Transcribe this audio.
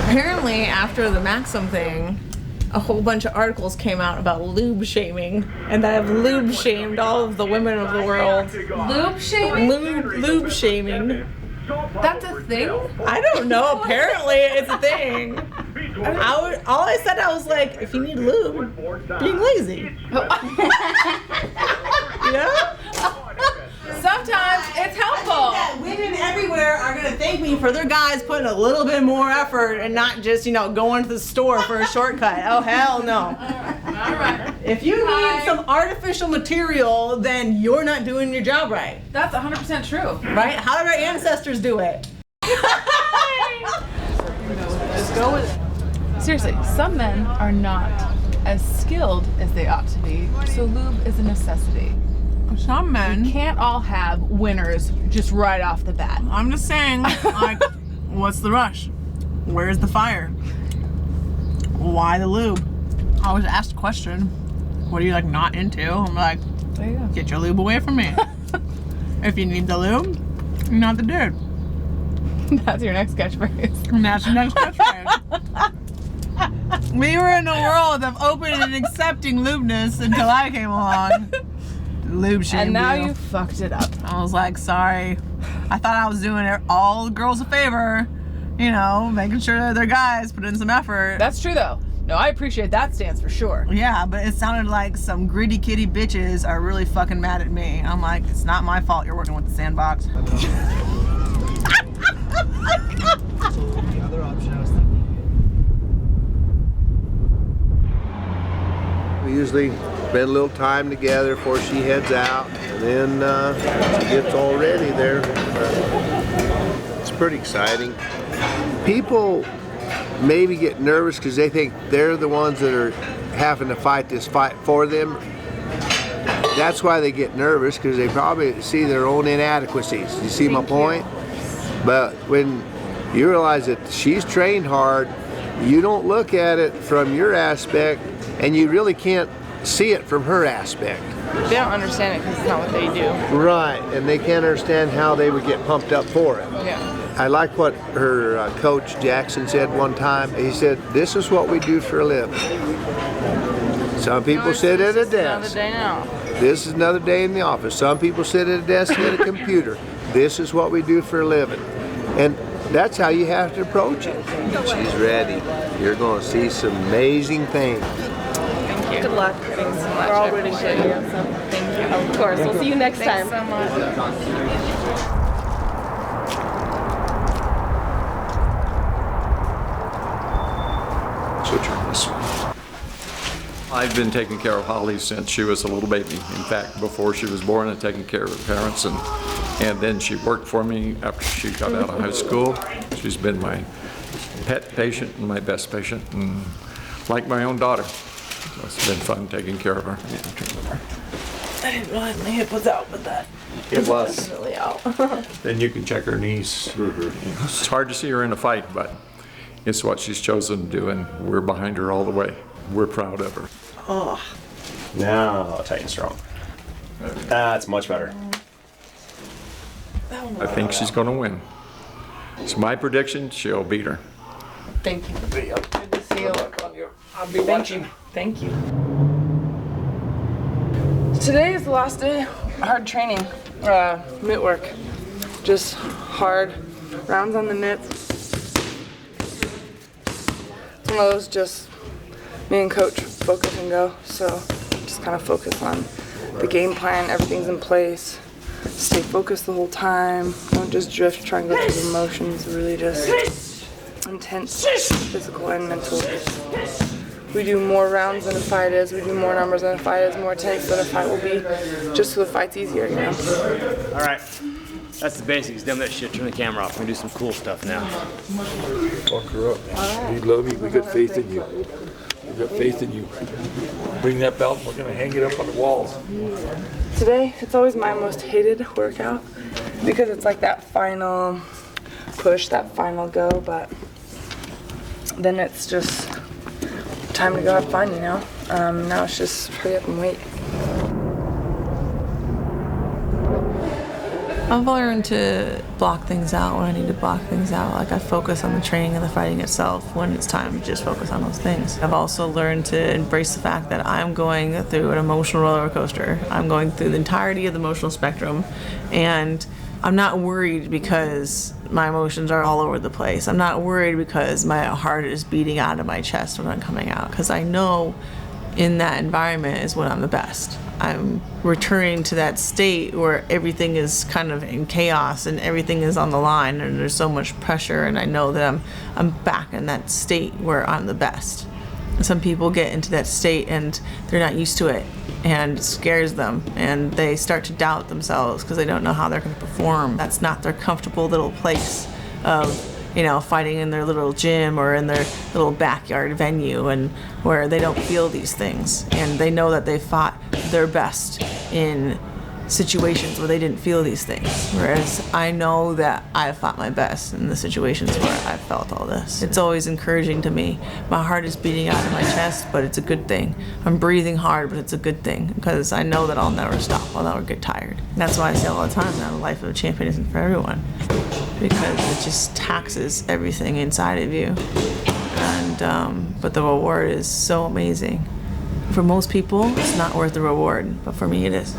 Apparently, after the Maxim thing, a whole bunch of articles came out about lube shaming, and that I've lube shamed all of the women of the world. Lube shaming? Lube shaming. That's a thing? I don't know. Apparently, it's a thing. All I said, I was like, if you need lube, being lazy. You know? Sometimes it's helpful. Women everywhere are going to thank me for their guys putting a little bit more effort and not just, going to the store for a shortcut. Oh, hell no. All right. If you need some artificial material, then you're not doing your job right. That's 100% true. Right? How did our ancestors do it? Just go with it. Seriously, some men are not as skilled as they ought to be, so lube is a necessity. Some men. We can't all have winners just right off the bat. I'm just saying, like, what's the rush? Where's the fire? Why the lube? I was asked a question. What are you, like, not into? I'm like, There you go. get your lube away from me. If you need the lube, you're not the dude. That's your next catchphrase. And that's your next catchphrase. We were in a world of open and accepting lubeness until I came along. Lube shame. And now you fucked it up. I was like, sorry. I thought I was doing all the girls a favor, making sure that their guys put in some effort. That's true though. No, I appreciate that stance for sure. Yeah, but it sounded like some gritty kitty bitches are really fucking mad at me. I'm like, it's not my fault you're working with the sandbox. So the other option I was thinking. We usually spend a little time together before she heads out, and then she gets all ready there. It's pretty exciting. People maybe get nervous because they think they're the ones that are having to fight this fight for them. That's why they get nervous, because they probably see their own inadequacies. You see my point? But when you realize that she's trained hard, you don't look at it from your aspect, and you really can't see it from her aspect. They don't understand it because it's not what they do. Right, and they can't understand how they would get pumped up for it. Yeah. I like what her coach Jackson said one time. He said, this is what we do for a living. Some people sit at a desk. Another day now. This is another day in the office. Some people sit at a desk at a computer. This is what we do for a living. And that's how you have to approach it. She's ready. You're going to see some amazing things. Thank you. Good luck. Thanks so much. We're all rooting for you. So Thank you. of course. We'll see you next Thanks time. so much. Switch her this way. I've been taking care of Holly since she was a little baby. In fact, before she was born, I'd taken care of her parents, and then she worked for me after she got out of high school. She's been my pet patient and my best patient, and like my own daughter. So it's been fun taking care of her. I didn't realize my hip was out, but that It was. definitely out. Then you can check her knees. It's hard to see her in a fight, but it's what she's chosen to do, and we're behind her all the way. We're proud of her. Oh, Now, tight and strong. That's much better. I think she's going to win. It's my prediction, she'll beat her. Thank you. Good to see you. I'll be watching. Thank you. Today is the last day. Hard training. Mitt work. Just hard rounds on the mitts. It's one of those just me and coach focus and go. So just kind of focus on the game plan. Everything's in place. Stay focused the whole time. Don't just drift, try and go through the motions. Really just intense physical and mental. We do more rounds than a fight is. We do more numbers than a fight is. More takes than a fight will be. Just so the fight's easier, you know? All right, that's the basics. Dumb that shit. Turn the camera off. We do some cool stuff now. Fuck her up. We love you. We got faith in you. We got faith in you. Bring that belt. We're gonna hang it up on the walls. Today, it's always my most hated workout because it's like that final push, that final go, but then it's just time to go have fun, you know? Now it's just hurry up and wait. I've learned to block things out when I need to block things out. Like I focus on the training and the fighting itself when it's time to just focus on those things. I've also learned to embrace the fact that I'm going through an emotional roller coaster. I'm going through the entirety of the emotional spectrum, and I'm not worried because my emotions are all over the place. I'm not worried because my heart is beating out of my chest when I'm coming out, because I know in that environment is when I'm the best. I'm returning to that state where everything is kind of in chaos and everything is on the line and there's so much pressure, and I know that I'm back in that state where I'm the best. Some people get into that state and they're not used to it, and it scares them, and they start to doubt themselves because they don't know how they're going to perform. That's not their comfortable little place of, you know, fighting in their little gym or in their little backyard venue, and where they don't feel these things, and they know that they fought their best in situations where they didn't feel these things, whereas I know that I fought my best in the situations where I felt all this. It's always encouraging to me. My heart is beating out of my chest, but it's a good thing. I'm breathing hard, but it's a good thing, because I know that I'll never stop. I'll never get tired. And that's why I say all the time that the life of a champion isn't for everyone, because it just taxes everything inside of you. And but the reward is so amazing. For most people, it's not worth the reward, but for me it is.